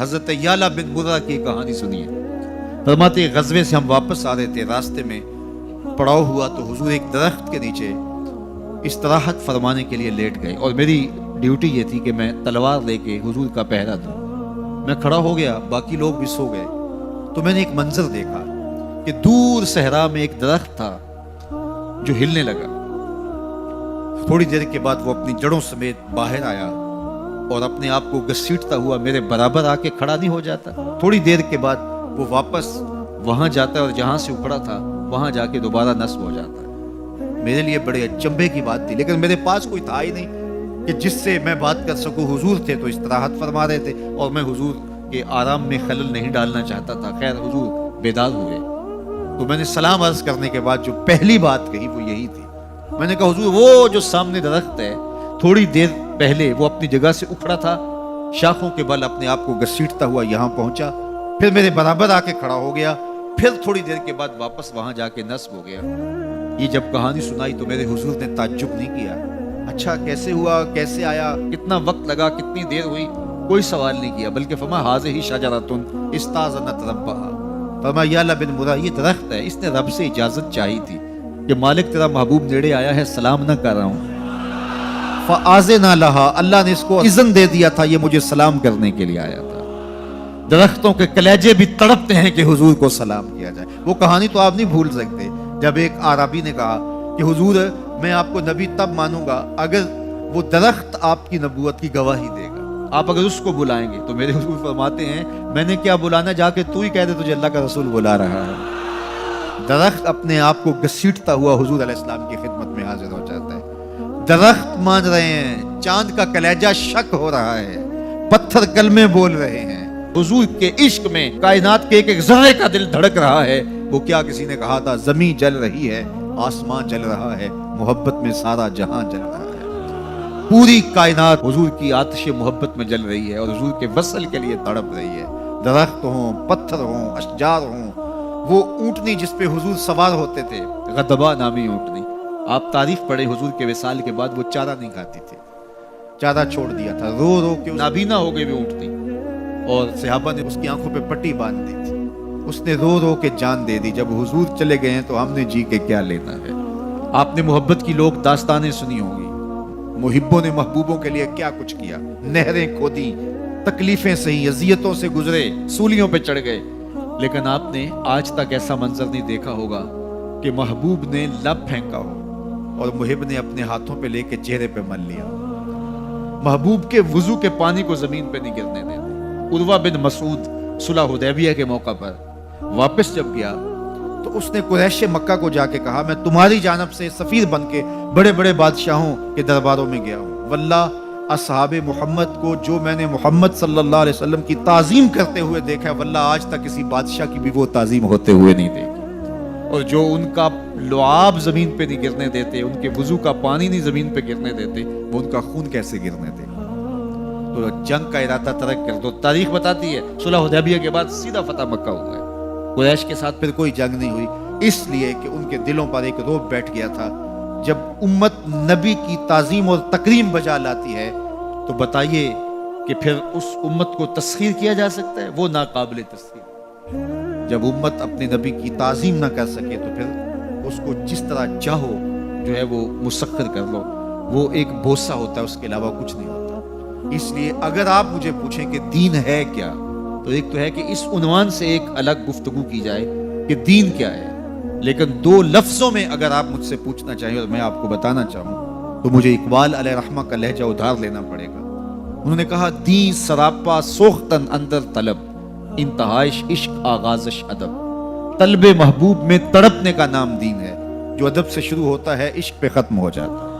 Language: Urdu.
حضرت یعلا بن مرہ کی کہانی سنیے۔ فرماتے ہیں غزوے سے ہم واپس آ رہے تھے، راستے میں پڑاؤ ہوا تو حضور ایک درخت کے نیچے استراحت فرمانے کے لیے لیٹ گئے، اور میری ڈیوٹی یہ تھی کہ میں تلوار لے کے حضور کا پہرا دوں۔ میں کھڑا ہو گیا، باقی لوگ بھی سو گئے، تو میں نے ایک منظر دیکھا کہ دور صحرا میں ایک درخت تھا جو ہلنے لگا۔ تھوڑی دیر کے بعد وہ اپنی جڑوں سمیت باہر آیا اور اپنے آپ کو گھسیٹتا ہوا میرے برابر آ کے کھڑا نہیں ہو جاتا، تھوڑی دیر کے بعد وہ واپس وہاں جاتا ہے اور جہاں سے اکھڑا تھا وہاں جا کے دوبارہ نصب ہو جاتا ہے۔ میرے لیے بڑے اچنبھے کی بات تھی، لیکن میرے پاس کوئی تھا ہی نہیں کہ جس سے میں بات کر سکوں۔ حضور تھے تو استراحت فرما رہے تھے اور میں حضور کے آرام میں خلل نہیں ڈالنا چاہتا تھا۔ خیر حضور بیدار ہوئے تو میں نے سلام عرض کرنے کے بعد جو پہلی بات کہی وہ یہی تھی، میں نے کہا حضور وہ جو سامنے درخت ہے تھوڑی دیر پہلے وہ اپنی جگہ سے اکھڑا تھا، شاخوں کے بل اپنے آپ کو گھسیٹتا ہوا یہاں پہنچا، پھر میرے برابر آ کے کھڑا ہو گیا، پھر تھوڑی دیر کے بعد واپس وہاں جا کے نصب ہو گیا۔ یہ جب کہانی سنائی تو میرے حضور نے تعجب نہیں کیا، اچھا کیسے ہوا، کیسے آیا، کتنا وقت لگا، کتنی دیر ہوئی، کوئی سوال نہیں کیا، بلکہ فرمایا ہذہ شجرۃ استاذنت ربھا، فرمایا یعلا بن مرہ یہ درخت ہے، اس نے رب سے اجازت چاہی تھی کہ مالک تیرا محبوب نیڑے آیا ہے، سلام نہ کر رہا ہوں، فآذن لہا، اللہ نے اس کو اذن دے دیا تھا، یہ مجھے سلام کرنے کے لیے آیا تھا۔ درختوں کے کلیجے بھی تڑپتے ہیں کہ حضور کو سلام کیا جائے۔ وہ کہانی تو آپ نہیں بھول سکتے جب ایک عربی نے کہا کہ حضور میں آپ کو نبی تب مانوں گا اگر وہ درخت آپ کی نبوت کی گواہی دے گا، آپ اگر اس کو بلائیں گے۔ تو میرے حضور فرماتے ہیں میں نے کیا بلانا، جا کے تو ہی کہہ دے تجھے اللہ کا رسول بلا رہا ہے۔ درخت اپنے آپ کو گھسیٹتا ہوا حضور علیہ السلام کی خدمت میں حاضر ہو جاتا ہے۔ درخت مان رہے ہیں، چاند کا کلیجہ شک ہو رہا ہے، پتھر کلمے بول رہے ہیں، حضور کے عشق میں کائنات کے ایک ایک ذرے کا دل دھڑک رہا ہے۔ وہ کیا کسی نے کہا تھا، زمین جل رہی ہے، آسمان جل رہا ہے، محبت میں سارا جہاں جل رہا ہے۔ پوری کائنات حضور کی آتش محبت میں جل رہی ہے اور حضور کے وصل کے لیے تڑپ رہی ہے۔ درخت ہوں، پتھر ہوں، اشجار ہوں، وہ اونٹنی جس پہ حضور سوار ہوتے تھے، غدبہ نامی اونٹنی، آپ تعریف پڑھے حضور کے وصال کے بعد وہ چارہ نہیں کھاتی تھی، چارہ چھوڑ دیا تھا، رو رو کے نابینا ہو گئی وہ اونٹنی، اور صحابہ نے اس کی آنکھوں پہ پٹی باندھ دی تھی، اس نے رو رو کے جان دے دی۔ جب حضور چلے گئے ہیں تو ہم نے جی کے کیا لینا ہے۔ آپ نے محبت کی لوگ داستانیں سنی ہوں گی، محبوں نے محبوبوں کے لیے کیا کچھ کیا، نہریں کھودی، تکلیفیں سہی، اذیتوں سے گزرے، سولیوں پہ چڑھ گئے، لیکن آپ نے آج تک ایسا منظر نہیں دیکھا ہوگا کہ محبوب نے لب پھینکا ہو اور محب نے اپنے ہاتھوں پہ لے کے چہرے پہ مل لیا۔ محبوب کے وضو کے پانی کو زمین پہ نہیں گرنے دیتے۔ عروہ بن مسعود صلح حدیبیہ کے موقع پر واپس جب گیا تو اس نے قریش مکہ کو جا کے کہا میں تمہاری جانب سے سفیر بن کے بڑے بڑے بادشاہوں کے درباروں میں گیا ہوں، واللہ اصحاب محمد کو جو میں نے محمد صلی اللہ علیہ وسلم کی تعظیم کرتے ہوئے دیکھا، واللہ آج تک کسی بادشاہ کی بھی وہ تعظیم ہوتے ہوئے نہیں دیکھی، اور جو ان کا لعاب زمین پہ نہیں گرنے دیتے، ان کے وضو کا پانی نہیں زمین پہ گرنے دیتے، وہ ان کا خون کیسے گرنے دے۔ تو جنگ کا ارادہ ترک کر دو۔ تاریخ بتاتی ہے صلح حدیبیہ کے بعد سیدھا فتح مکہ ہوا ہے، قریش کے ساتھ پھر کوئی جنگ نہیں ہوئی، اس لیے کہ ان کے دلوں پر ایک رعب بیٹھ گیا تھا۔ جب امت نبی کی تعظیم اور تکریم بجا لاتی ہے تو بتائیے کہ پھر اس امت کو تسخیر کیا جا سکتا ہے؟ وہ ناقابل تسخیر۔ جب امت اپنے نبی کی تعظیم نہ کر سکے تو پھر اس کو جس طرح چاہو جو ہے وہ مسخر کر لو، وہ ایک بوسہ ہوتا ہے، اس کے علاوہ کچھ نہیں ہوتا۔ اس لیے اگر آپ مجھے پوچھیں کہ دین ہے کیا، تو ایک تو ہے کہ اس عنوان سے ایک الگ گفتگو کی جائے کہ دین کیا ہے، لیکن دو لفظوں میں اگر آپ مجھ سے پوچھنا چاہیں اور میں آپ کو بتانا چاہوں تو مجھے اقبال علیہ رحمہ کا لہجہ ادھار لینا پڑے گا۔ انہوں نے کہا دین سراپا سوختن اندر طلب، انتہائش عشق آغازش ادب، طلب محبوب میں تڑپنے کا نام دین ہے، جو ادب سے شروع ہوتا ہے عشق پہ ختم ہو جاتا ہے۔